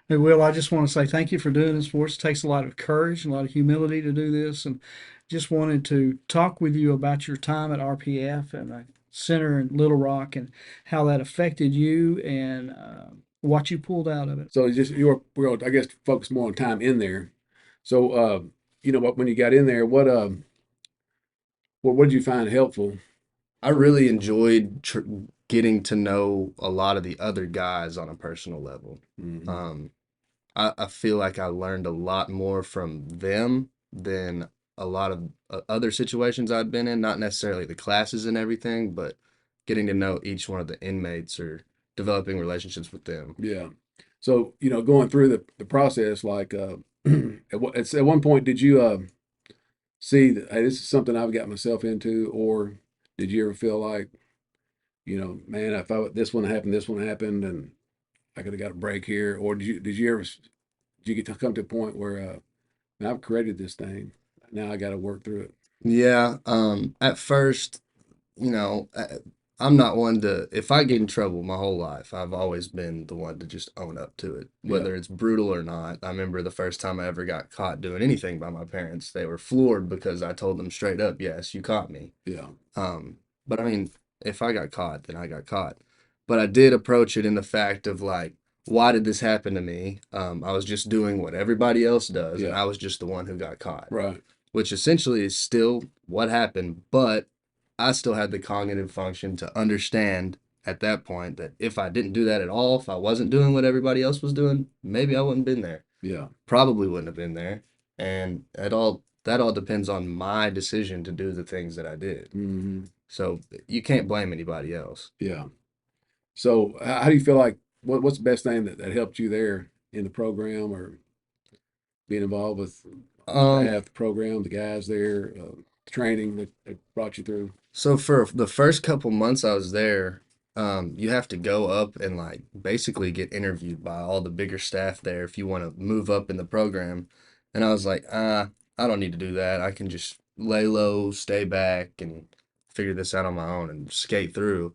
Hey, Will, I just want to say thank you for doing this for us. It takes a lot of courage and a lot of humility to do this. And just wanted to talk with you about your time at RPF and the center in Little Rock and how that affected you and what you pulled out of it. So it's just we're I guess focus more on time in there. So what when you got in there, what did you find helpful? I really enjoyed getting to know a lot of the other guys on a personal level. Hmm. Um, I feel like I learned a lot more from them than a lot of other situations I'd been in, not necessarily the classes and everything, but getting to know each one of the inmates or developing relationships with them. Yeah. So going through the process, like at one point, did you see that, hey, this is something I've got myself into, or did you ever feel like, man, if this one happened, and I could have got a break here, or did you get to come to a point where man, I've created this thing, now I got to work through it. Yeah, at first, you know, I'm not one to, if I get in trouble my whole life, I've always been the one to just own up to it, Yeah. whether it's brutal or not. I remember the first time I ever got caught doing anything by my parents, they were floored because I told them straight up, yes, you caught me. Yeah. Um, but I mean, if I got caught, then I got caught. But I did approach it in the fact of like, why did this happen to me? I was just doing what everybody else does, and Yeah. I was just the one who got caught, Right. which essentially is still what happened, but I still had the cognitive function to understand at that point that if I didn't do that at all, if I wasn't doing what everybody else was doing, maybe I wouldn't have been there. Yeah. Probably wouldn't have been there. And that all depends on my decision to do the things that I did. Hmm. So you can't blame anybody else. Yeah. So how do you feel like what's the best thing that helped you there in the program or being involved with the Um, staff, the program, the guys there, the training that brought you through? so for the first couple months I was there, you have to go up and like basically get interviewed by all the bigger staff there if you want to move up in the program. And I was like, I don't need to do that. I can just lay low, stay back, and figure this out on my own and skate through.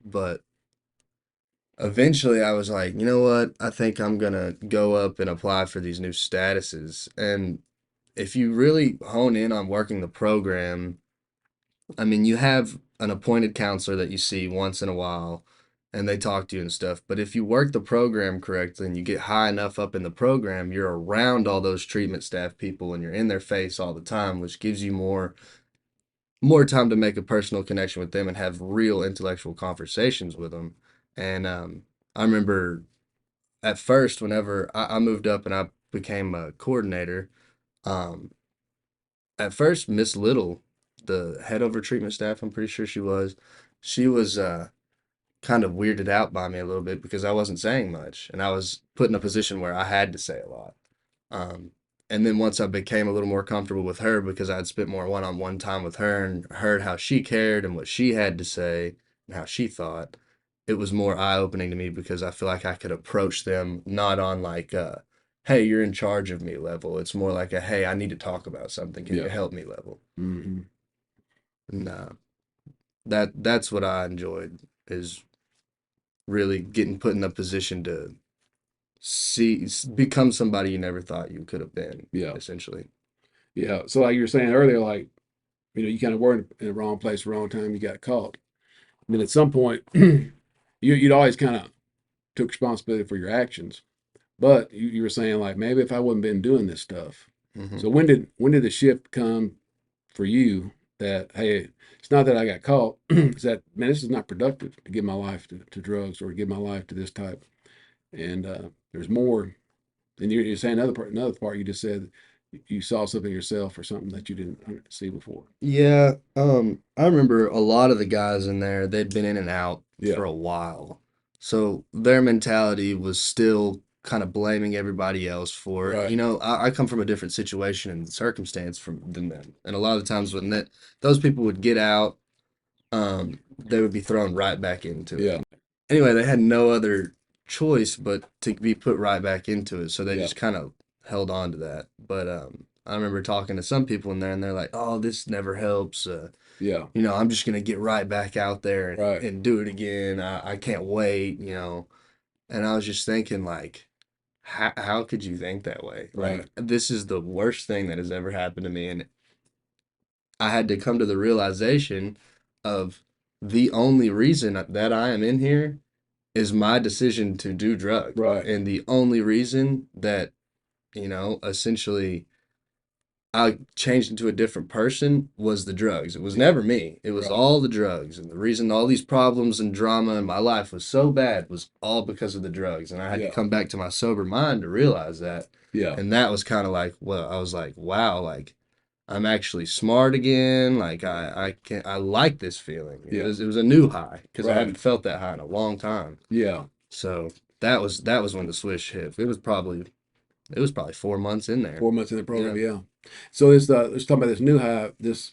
But eventually I was like, you know what? I think I'm gonna go up and apply for these new statuses. And if you really hone in on working the program, I mean, you have an appointed counselor that you see once in a while and they talk to you and stuff. But if you work the program correctly and you get high enough up in the program, you're around all those treatment staff people and you're in their face all the time, which gives you more time to make a personal connection with them and have real intellectual conversations with them. And I remember at first, whenever I moved up and I became a coordinator, um, at first, Miss Little, the head over treatment staff, I'm pretty sure she was kind of weirded out by me a little bit because I wasn't saying much and I was put in a position where I had to say a lot. Um, and then once I became a little more comfortable with her because I had spent more one-on-one time with her and heard how she cared and what she had to say and how she thought, it was more eye-opening to me because I feel like I could approach them not on like hey, you're in charge of me level. It's more like a hey, I need to talk about something. Can you Yeah. help me level? Hmm. And that's what I enjoyed is really getting put in a position to become somebody you never thought you could have been, Yeah. essentially. Yeah. So like you were saying earlier, like, you kind of were in the wrong place, wrong time, you got caught. And then at some point, you'd always kind of took responsibility for your actions. But you were saying like maybe if I wouldn't been doing this stuff. Hmm. So when did the shift come for you that hey, it's not that I got caught, it's that man, this is not productive to give my life to drugs or give my life to this type. And there's more. And you're saying another part you just said you saw something yourself or something that you didn't see before. Yeah, I remember a lot of the guys in there, they'd been in and out Yeah. for a while. So their mentality was still kind of blaming everybody else for it. Right. I come from a different situation and circumstance than them. And a lot of the times when those people would get out, they would be thrown right back into Yeah. it. Anyway, they had no other choice but to be put right back into it. So they Yeah. just kind of held on to that. But I remember talking to some people in there and they're like, oh, this never helps. Yeah. I'm just gonna get right back out there Right. and do it again. I can't wait. And I was just thinking like, how could you think that way? Right. Like, this is the worst thing that has ever happened to me. And I had to come to the realization of the only reason that I am in here is my decision to do drugs. Right. And the only reason that, essentially I changed into a different person was the drugs. It was never me. It was Right. all the drugs. And the reason all these problems and drama in my life was so bad was all because of the drugs. And I had to Yeah. come back to my sober mind to realize that. Yeah. And that was kind of like, well, I was like, wow, like I'm actually smart again. Like I like this feeling. Yeah. It was a new high because I Right. hadn't felt that high in a long time. Yeah. So that was when the switch hit. It was probably 4 months in there. 4 months in the program. Yeah. So let's talk about this new high. This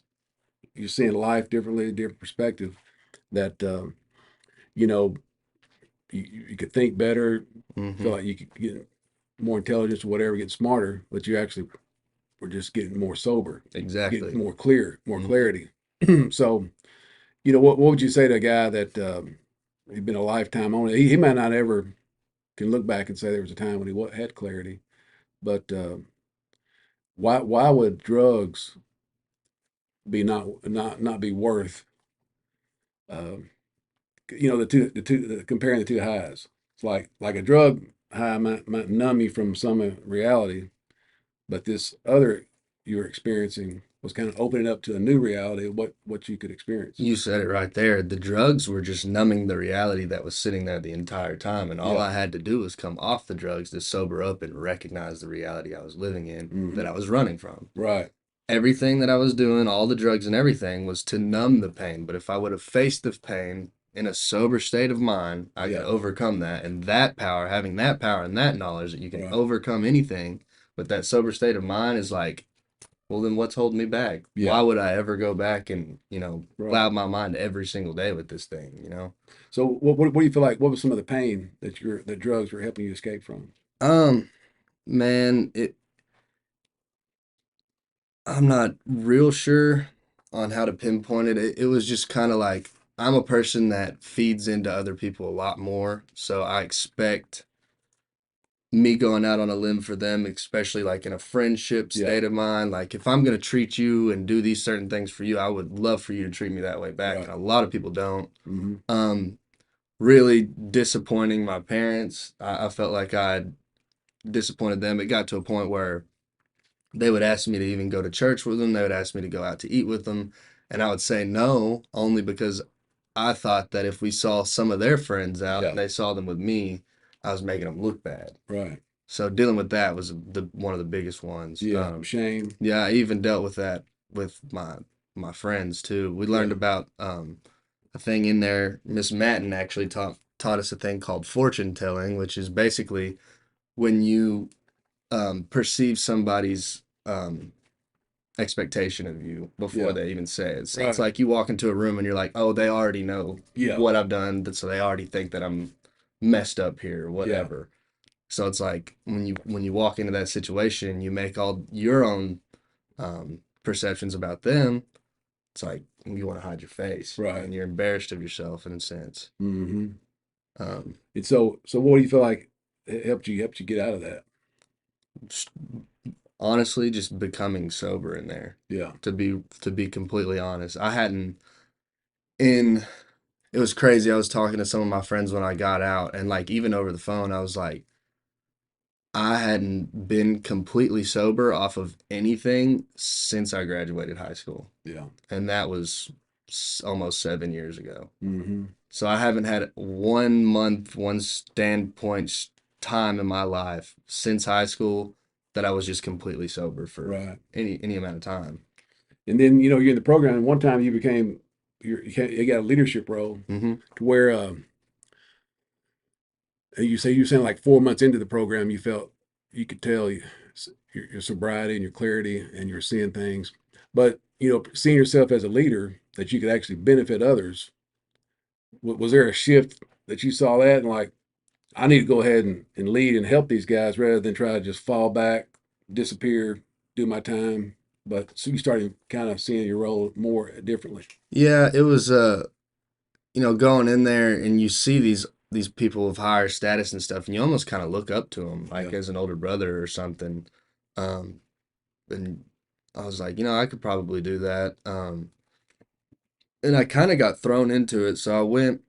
you're seeing life differently, different perspective. That you know you could think better, Hmm. feel like you could get more intelligence or whatever, get smarter, but you actually were just getting more sober, Exactly. getting more clear, more Mhm. clarity. So, what would you say to a guy that he'd been a lifetime on it? He might not ever can look back and say there was a time when had clarity, but why would drugs be not be worth um, comparing the two highs? It's like a drug high might numb you from some reality, but this other you were experiencing was kind of opening up to a new reality of what you could experience. You said it right there. The drugs were just numbing the reality that was sitting there the entire time. And all Yeah. I had to do was come off the drugs to sober up and recognize the reality I was living in that Hmm. I was running from. Right. Everything that I was doing, all the drugs and everything, was to numb the pain. But if I would have faced the pain in a sober state of mind, I Yeah. could overcome that. And that power, having that power and that knowledge that you can Right. overcome anything with that sober state of mind is like, well, then what's holding me back? Yeah. Why would I ever go back and, Right. cloud my mind every single day with this thing? So what do you feel like? What was some of the pain that drugs were helping you escape from? Um, man, I'm not real sure on how to pinpoint it. It was just kind of like I'm a person that feeds into other people a lot more, so I expect me going out on a limb for them, especially like in a friendship Yeah. state of mind. Like if I'm gonna treat you and do these certain things for you, I would love for you to treat me that way back. Right. And a lot of people don't. Hmm. Really disappointing my parents. I felt like I'd disappointed them. It got to a point where they would ask me to even go to church with them. They would ask me to go out to eat with them. And I would say no, only because I thought that if we saw some of their friends out Yeah. and they saw them with me, I was making them look bad. Right. So dealing with that was one of the biggest ones. Yeah. Shame. Yeah, I even dealt with that with my friends too. We learned Yeah. about a thing in there. Miss Matten actually taught us a thing called fortune telling, which is basically when you perceive somebody's expectation of you before Yeah. they even say it. So Right. it's like you walk into a room and you're like, oh, they already know Yeah. what I've done, so they already think that I'm messed up here or whatever. So it's like when you walk into that situation, you make all your own perceptions about them. It's like you want to hide your face, Right. and you're embarrassed of yourself in a sense. Hmm. Um, And so what do you feel like helped you get out of that? just honestly, just becoming sober in there. Yeah. To be completely honest, I hadn't in. It was crazy. I was talking to some of my friends when I got out, and like even over the phone, I was like, I hadn't been completely sober off of anything since I graduated high school. Yeah. And that was almost 7 years ago. Hmm. So I haven't had 1 month, one standpoint time in my life since high school that I was just completely sober for Right. any amount of time. And then you're in the program. And one time you got a leadership role Hmm. to where you sound like 4 months into the program you felt you could tell your sobriety and your clarity and you're seeing things, but seeing yourself as a leader that you could actually benefit others. Was there a shift that you saw that and like I need to go ahead and lead and help these guys rather than try to just fall back, disappear, do my time? But so you started kind of seeing your role more differently. Yeah, it was going in there and you see these these people of higher status and stuff, and you almost kind of look up to them, like Yeah. as an older brother or something. Um, and I was like, you know, I could probably do that. And I kind of got thrown into it. So I went,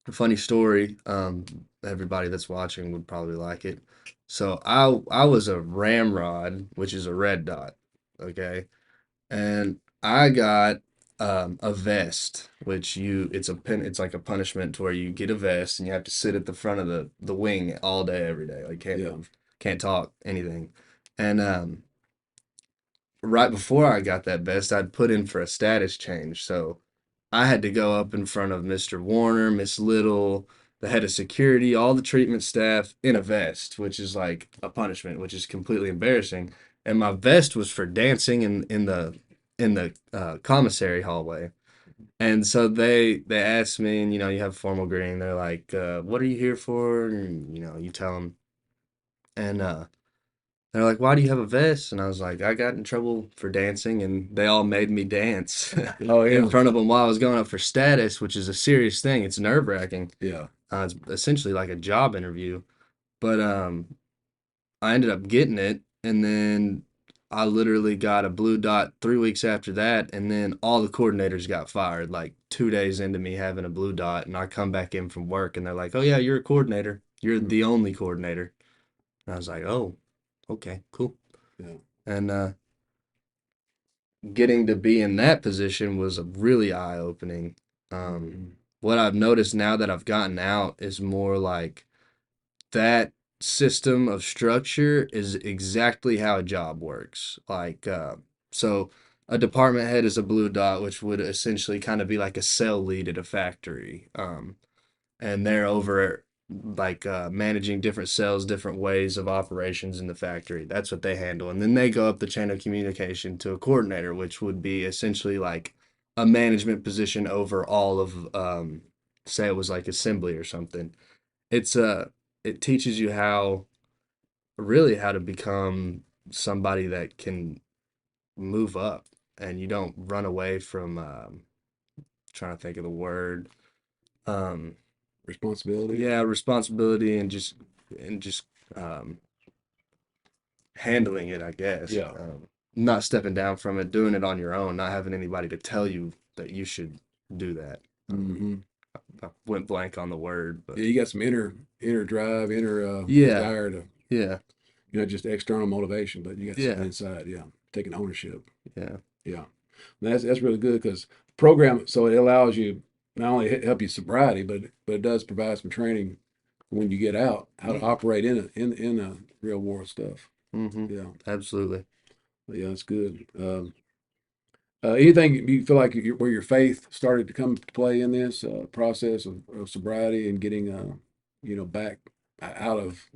a funny story, everybody that's watching would probably like it. So I was a ramrod, which is a red dot, okay? And I got a vest, which it's like a punishment to where you get a vest and you have to sit at the front of the wing all day every day. Like can't Yeah. move, can't talk, anything. And right before I got that vest, I'd put in for a status change. So I had to go up in front of Mr. Warner, Miss Little, the head of security, all the treatment staff in a vest, which is like a punishment, which is completely embarrassing. And my vest was for dancing in the commissary hallway. And so they asked me, and you have formal greeting. They're like, "What are you here for?" And you tell them, and they're like, "Why do you have a vest?" And I was like, "I got in trouble for dancing," and they all made me dance Oh in yeah. front of them while I was going up for status, which is a serious thing. It's nerve-wracking. Yeah. It's essentially like a job interview, but I ended up getting it, and then I literally got a blue dot 3 weeks after that, and then all the coordinators got fired like 2 days into me having a blue dot, and I come back in from work, and they're like, "Oh yeah, you're a coordinator. You're Mm. the only coordinator." And I was like, "Oh, okay, cool." Yeah. And getting to be in that position was a really eye-opening. Um, Mhm. what I've noticed now that I've gotten out is more like that system of structure is exactly how a job works. Like, so a department head is a blue dot, which would essentially kind of be like a cell lead at a factory. And they're over like managing different cells, different ways of operations in the factory. That's what they handle. And then they go up the chain of communication to a coordinator, which would be essentially like a management position over all of, say it was like assembly or something. It's it teaches you how to become somebody that can move up and you don't run away from trying to think of the word. Um, Responsibility. yeah, responsibility and just um, handling it, I guess. Yeah. Not stepping down from it, doing it on your own, not having anybody to tell you that you should do that. Hmm. I went blank on the word, but Yeah, you got some inner drive, inner yeah, desire to, yeah, just external motivation, but you got something yeah, inside. Yeah, taking ownership. yeah, Yeah, and that's really good because program, so it allows you not only help you sobriety, but it does provide some training when you get out how to operate in a real world stuff. mm-hmm, Yeah, absolutely. yeah, that's good. Anything you feel like where your faith started to come to play in this process of sobriety and getting back out of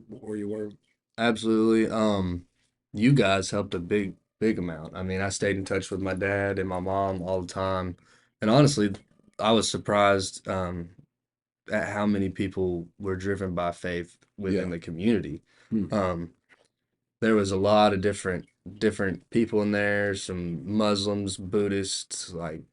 where you were? Absolutely. You guys helped a big amount. I mean, I stayed in touch with my dad and my mom all the time. And honestly, I was surprised at how many people were driven by faith within Yeah. the community. Hmm. Um, there was a lot of different people in there, some Muslims, Buddhists, like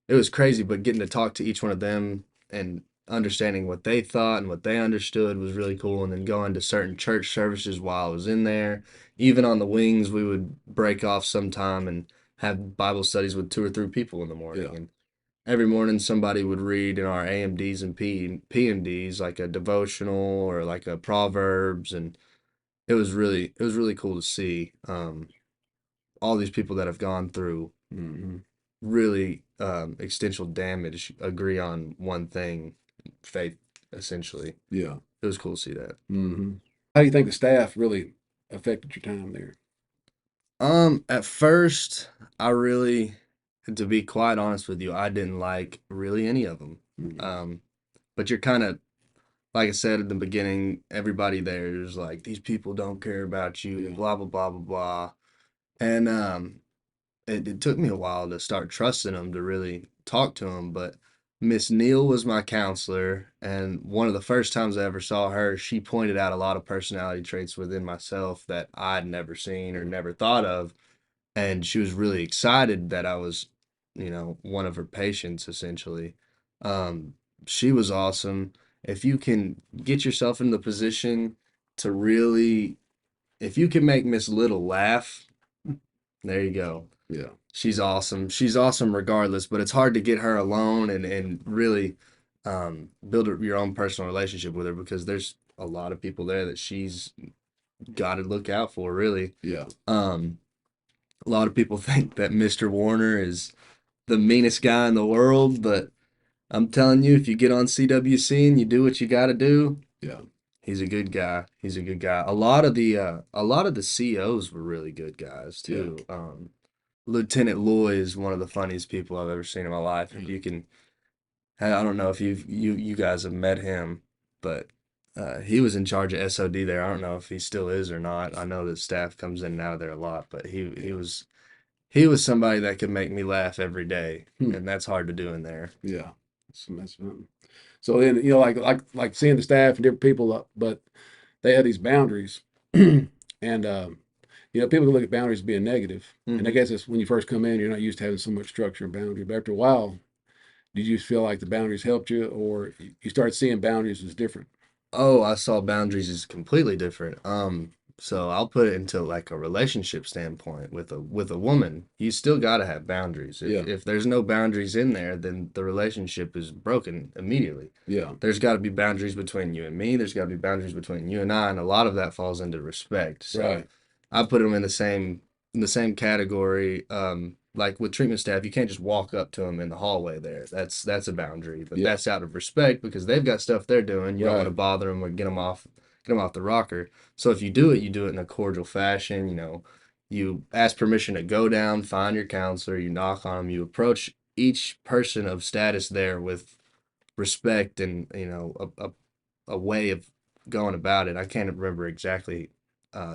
it was crazy, but getting to talk to each one of them and understanding what they thought and what they understood was really cool. And then going to certain church services while I was in there, even on the wings, we would break off sometime and have Bible studies with 2 or 3 people in the morning. Yeah. And every morning somebody would read in our AMDs and PMDs like a devotional or like a Proverbs, and it was really cool to see all these people that have gone through Hmm. really existential damage agree on one thing, faith, essentially. Yeah. It was cool to see that. Hmm. How do you think the staff really affected your time there? At first, I really, to be quite honest with you, I didn't like really any of them. Hmm. Um, but you're kind of, like I said at the beginning, everybody there is like, these people don't care about you, Yeah. blah, blah, blah, blah, blah. And it took me a while to start trusting them to really talk to them, but Miss Neal was my counselor, and one of the first times I ever saw her, she pointed out a lot of personality traits within myself that I'd never seen or never thought of, and she was really excited that I was, one of her patients essentially. Um, She was awesome. If you can get yourself in the position to really, if you can make Miss Little laugh, there you go. Yeah. She's awesome. She's awesome regardless, but it's hard to get her alone and really build your own personal relationship with her because there's a lot of people there that she's got to look out for, really. Yeah. Um, a lot of people think that Mr. Warner is the meanest guy in the world, but I'm telling you, if you get on CWC and you do what you got to do, Yeah. he's a good guy. He's a good guy. A lot of the COs were really good guys Yeah. too. Lieutenant Loy is one of the funniest people I've ever seen in my life. If you can, I don't know if you guys have met him, but he was in charge of SOD there. I don't know if he still is or not. I know that staff comes in and out of there a lot, but he was somebody that could make me laugh every day, Hmm. and that's hard to do in there. Yeah. That's something. So then, like seeing the staff and different people, but they had these boundaries, and people can look at boundaries as being negative. And I Mhm. guess it's when you first come in, you're not used to having so much structure and boundary. But after a while, did you feel like the boundaries helped you, or you started seeing boundaries as different? Oh, I saw boundaries as completely different. So I'll put it into like a relationship standpoint with a woman. You still got to have boundaries. Yeah. If there's no boundaries in there, then the relationship is broken immediately. Yeah. There's got to be boundaries between you and me. There's got to be boundaries between you and I, and a lot of that falls into respect. So Right. I put them in the same category. Like with treatment staff, you can't just walk up to them in the hallway there. That's a boundary, but Yeah. that's out of respect because they've got stuff they're doing. You don't want to Right. bother them or get them off the rocker. So if you do it, you do it in a cordial fashion. You ask permission to go down, find your counselor, you knock on them, you approach each person of status there with respect and a way of going about it. I can't remember exactly.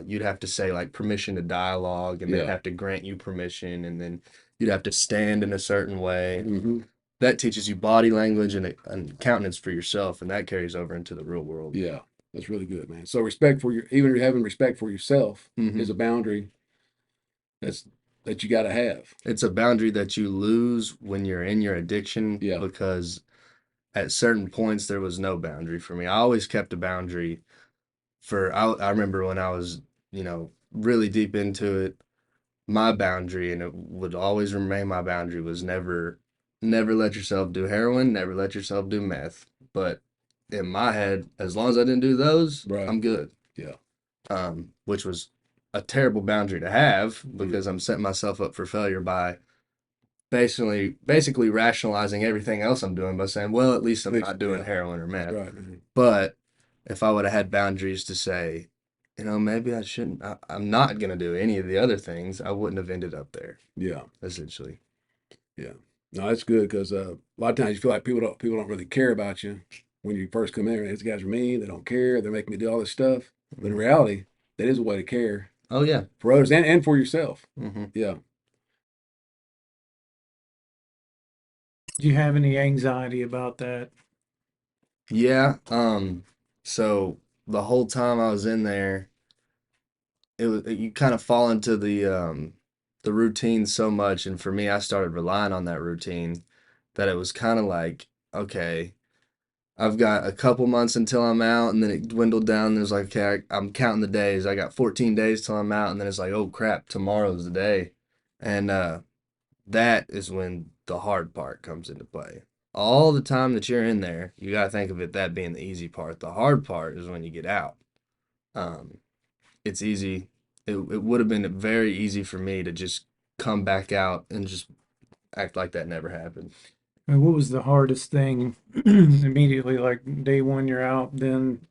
You'd have to say like permission to dialogue, and they'd Yeah. have to grant you permission, and then you'd have to stand in a certain way. Hmm. That teaches you body language and countenance for yourself, and that carries over into the real world. Yeah. That's really good, man. So respect for even if you're having respect for yourself Hmm. is a boundary that's that you got to have. It's a boundary that you lose when you're in your addiction Yeah. because at certain points there was no boundary for me. I always kept a boundary I remember when I was, really deep into it, my boundary, and it would always remain my boundary, was never let yourself do heroin, never let yourself do meth. But in my head, as long as I didn't do those, Right. I'm good. Yeah. Which was a terrible boundary to have Mm-hmm. because I'm setting myself up for failure by basically rationalizing everything else I'm doing by saying, well, at least I'm not doing Yeah. heroin or meth. Right. But if I would have had boundaries to say, maybe I shouldn't, I'm not going to do any of the other things, I wouldn't have ended up there, Yeah. essentially. Yeah. No, that's good because a lot of times you feel like people don't really care about you when you first come in. These guys are mean. They don't care. They're making me do all this stuff. But in reality, that is a way to care Oh, yeah. for others and for yourself. Hmm. Yeah. Do you have any anxiety about that? Yeah. So the whole time I was in there, you kind of fall into the routine so much. And for me, I started relying on that routine that it was kind of like, okay, I've got a couple months until I'm out, and then it dwindled down. There's like, okay, I'm counting the days. I got 14 days till I'm out, and then it's like, oh crap, tomorrow's the day. And that is when the hard part comes into play. All the time that you're in there, you got to think of that being the easy part. The hard part is when you get out. Um, it's easy. It would have been very easy for me to just come back out and just act like that never happened. I mean, what was the hardest thing immediately, like day one, you're out, then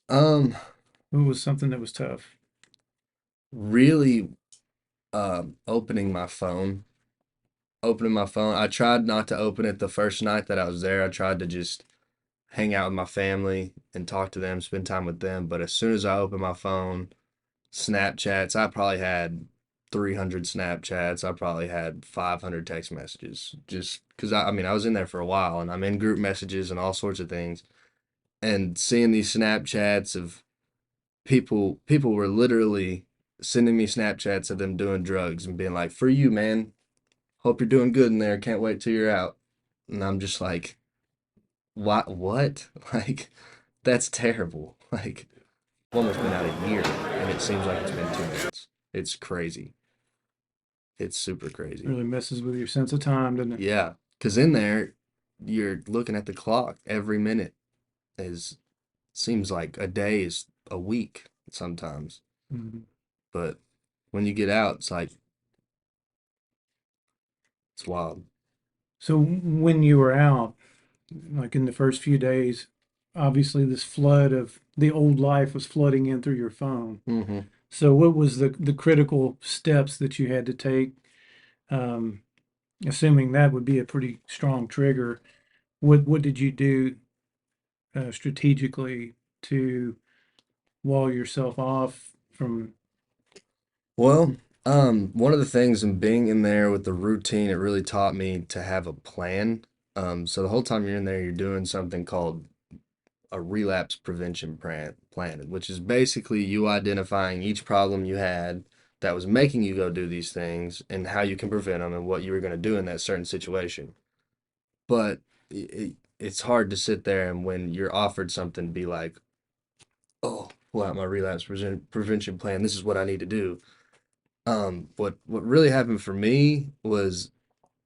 Um, what was something that was tough? really, opening my phone. Opening my phone. I tried not to open it the first night that I was there. I tried to just hang out with my family and talk to them, spend time with them. But as soon as I opened my phone, Snapchats, I probably had 300 Snapchats. I probably had 500 text messages. Just because I was in there for a while and I'm in group messages and all sorts of things. And seeing these Snapchats of people were literally sending me Snapchats of them doing drugs and being like, for you, man. Hope you're doing good in there. Can't wait till you're out. And I'm just like, what? Like, that's terrible. Like, I've almost been out a year, and it seems like it's been 2 months. It's crazy. It's super crazy. Really messes with your sense of time, doesn't it? Yeah, because in there, you're looking at the clock. Every minute is seems like a day is a week sometimes. Mhm. But when you get out, it's like it's wild. So when you were out, like in the first few days, obviously this flood of the old life was flooding in through your phone. Hmm. So what was the critical steps that you had to take? Um, assuming that would be a pretty strong trigger. What did you do strategically to wall yourself off from? Well, one of the things in being in there with the routine, it really taught me to have a plan. So the whole time you're in there, you're doing something called a relapse prevention plan, which is basically you identifying each problem you had that was making you go do these things and how you can prevent them and what you were going to do in that certain situation. But it's hard to sit there and when you're offered something, be like, oh, pull out my relapse prevention plan. This is what I need to do. What really happened for me was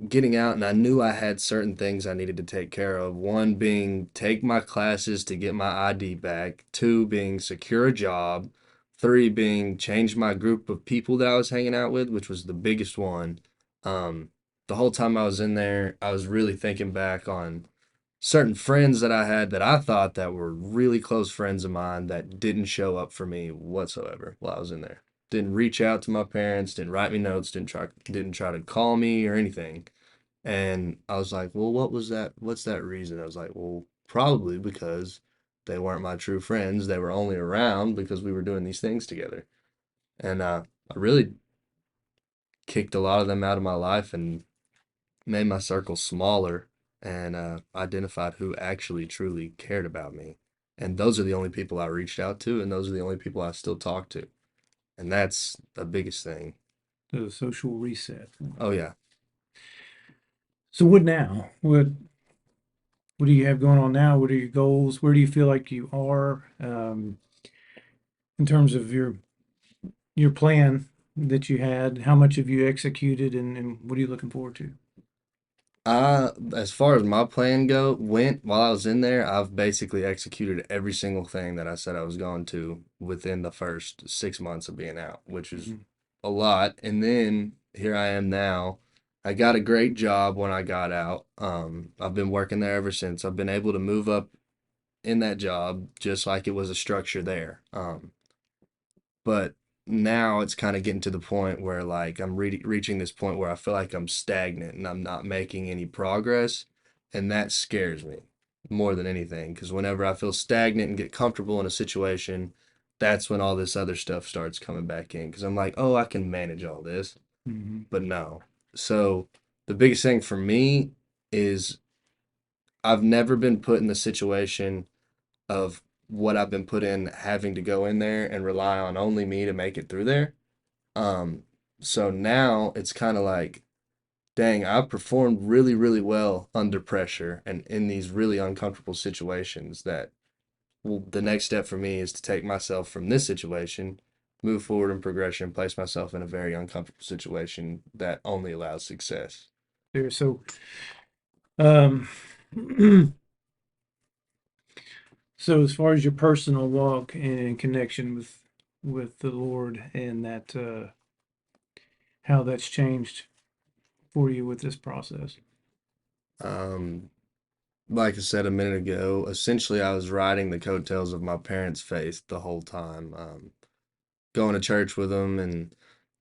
getting out, and I knew I had certain things I needed to take care of. One being take my classes to get my ID back. Two being secure a job. Three being change my group of people that I was hanging out with, which was the biggest one. Um, the whole time I was in there, I was really thinking back on certain friends that I had that I thought that were really close friends of mine that didn't show up for me whatsoever while I was in there. Didn't reach out to my parents, didn't write me notes, didn't try to call me or anything. And I was like, well, what was that? What's that reason? I was like, well, probably because they weren't my true friends. They were only around because we were doing these things together. And I really kicked a lot of them out of my life and made my circle smaller and identified who actually truly cared about me. And those are the only people I reached out to, and those are the only people I still talk to. And that's the biggest thing. The social reset. Oh, yeah. So what now? What do you have going on now? What are your goals? Where do you feel like you are in terms of your plan that you had? How much have you executed, and what are you looking forward to? As far as my plan went while I was in there, I've basically executed every single thing that I said I was going to within the first 6 months of being out, which is Mhm. a lot. And then here I am now. I got a great job when I got out. I've been working there ever since. I've been able to move up in that job just like it was a structure there. But now it's kind of getting to the point where like I'm reaching this point where I feel like I'm stagnant and I'm not making any progress, and that scares me more than anything because whenever I feel stagnant and get comfortable in a situation, that's when all this other stuff starts coming back in because I'm like, oh, I can manage all this, Mhm. but no. So the biggest thing for me is I've never been put in the situation of what I've been put in, having to go in there and rely on only me to make it through there. Um, so now it's kind of like, dang, I've performed really, really well under pressure and in these really uncomfortable situations that well, the next step for me is to take myself from this situation, move forward in progression, place myself in a very uncomfortable situation that only allows success. There. So, um, so as far as your personal walk and connection with the Lord and that how that's changed for you with this process. Um, like I said a minute ago, essentially I was riding the coattails of my parents' faith the whole time. Going to church with them and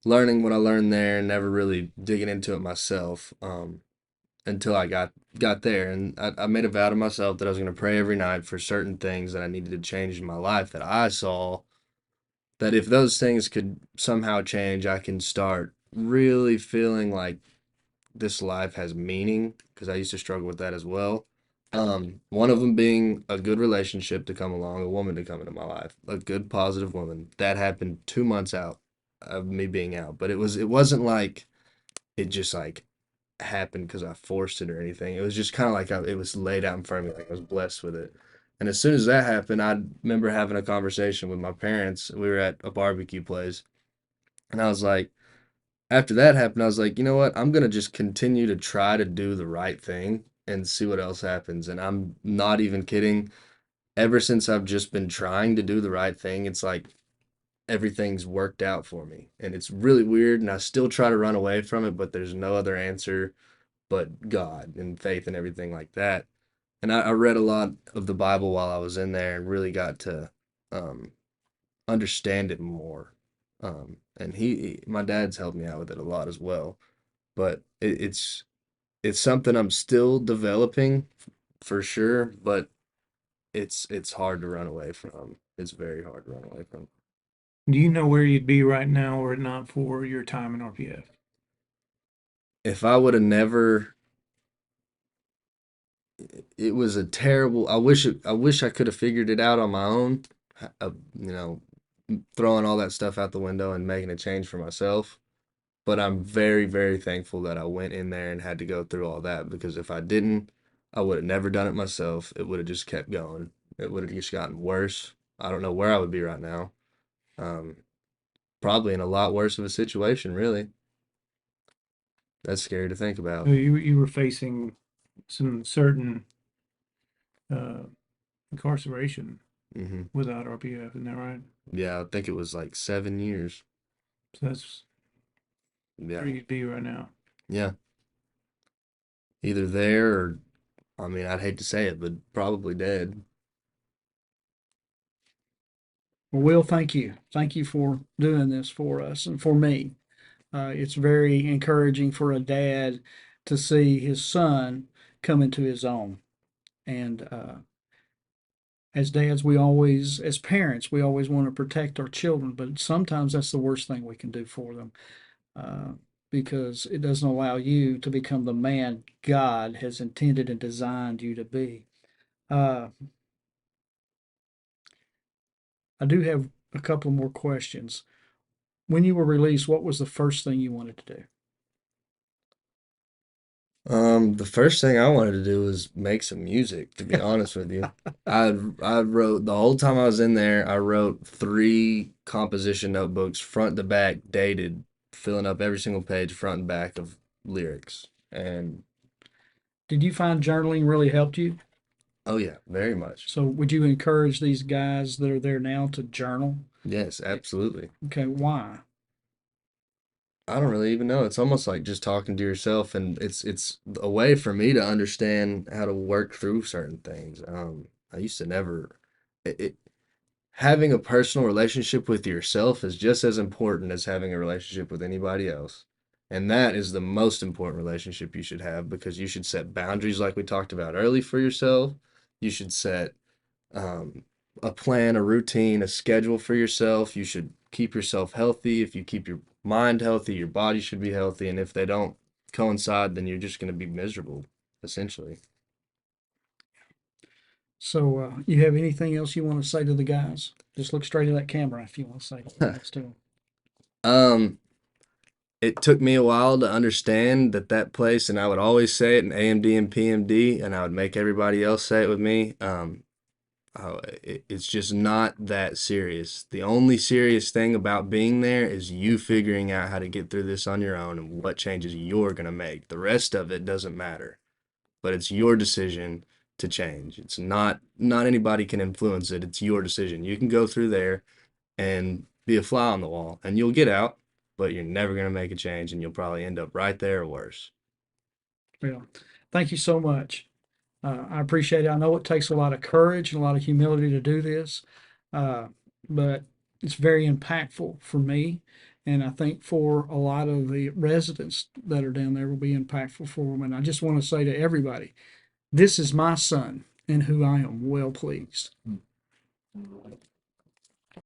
learning what I learned there and never really digging into it myself until I got there. And I made a vow to myself that I was going to pray every night for certain things that I needed to change in my life that I saw that if those things could somehow change, I can start really feeling like this life has meaning because I used to struggle with that as well. One of them being a good relationship to come along, a woman to come into my life, a good positive woman. That happened 2 months out of me being out, but it wasn't like it just like happen because I forced it or anything. It was just kind of like it was laid out in front of me, like I was blessed with it. And as soon as that happened, I remember having a conversation with my parents. We were at a barbecue place, and I was like, after that happened, I was like, you know what? I'm gonna just continue to try to do the right thing and see what else happens. And I'm not even kidding. Ever since I've just been trying to do the right thing, it's like everything's worked out for me. And it's really weird, and I still try to run away from it, but there's no other answer but God and faith and everything like that. And I read a lot of the Bible while I was in there and really got to um, understand it more. And my dad's helped me out with it a lot as well. But it's something I'm still developing for sure, but it's hard to run away from. It's very hard to run away from. Do you know where you'd be right now were it not for your time in RPF? If I would have never, it was a terrible. I wish I could have figured it out on my own. You know, throwing all that stuff out the window and making a change for myself. But I'm very, very thankful that I went in there and had to go through all that because if I didn't, I would have never done it myself. It would have just kept going. It would have just gotten worse. I don't know where I would be right now. Um, Probably in a lot worse of a situation, really. That's scary to think about. So you were facing some certain uh, incarceration hmm without RPF, isn't that right? Yeah, I think it was like 7 years. So that's Yeah. where you'd be right now. Yeah. Either there or, I mean, I'd hate to say it, but probably dead. Well, Will, thank you. Thank you for doing this for us and for me. It's very encouraging for a dad to see his son come into his own. And as dads, as parents, we always want to protect our children, but sometimes that's the worst thing we can do for them uh, because it doesn't allow you to become the man God has intended and designed you to be. Uh, I do have a couple more questions. When you were released, what was the first thing you wanted to do? The first thing I wanted to do was make some music, to be honest with you. I wrote the whole time I was in there, I wrote 3 composition notebooks, front to back, dated, filling up every single page, front and back of lyrics. And Did you find journaling really helped you? oh yeah, very much. So would you encourage these guys that are there now to journal? Yes, absolutely. Okay, why? I don't really even know. It's almost like just talking to yourself, and it's a way for me to understand how to work through certain things. I used to never it having a personal relationship with yourself is just as important as having a relationship with anybody else. And that is the most important relationship you should have because you should set boundaries like we talked about early for yourself. You should set um, a plan, a routine, a schedule for yourself. You should keep yourself healthy. If you keep your mind healthy, your body should be healthy. And if they don't coincide, then you're just going to be miserable, essentially. So you have anything else you want to say to the guys? Just look straight at that camera if you want to say anything else to them. Um, it took me a while to understand that place, and I would always say it in AMD and PMD, and I would make everybody else say it with me. It's just not that serious. The only serious thing about being there is you figuring out how to get through this on your own and what changes you're gonna make. The rest of it doesn't matter, but it's your decision to change. It's not anybody can influence it. It's your decision. You can go through there and be a fly on the wall, and you'll get out, but you're never gonna make a change, and you'll probably end up right there or worse. Well, thank you so much. I appreciate it. I know it takes a lot of courage and a lot of humility to do this, uh, but it's very impactful for me. And I think for a lot of the residents that are down there will be impactful for them. And I just want to say to everybody, this is my son in who I am well pleased.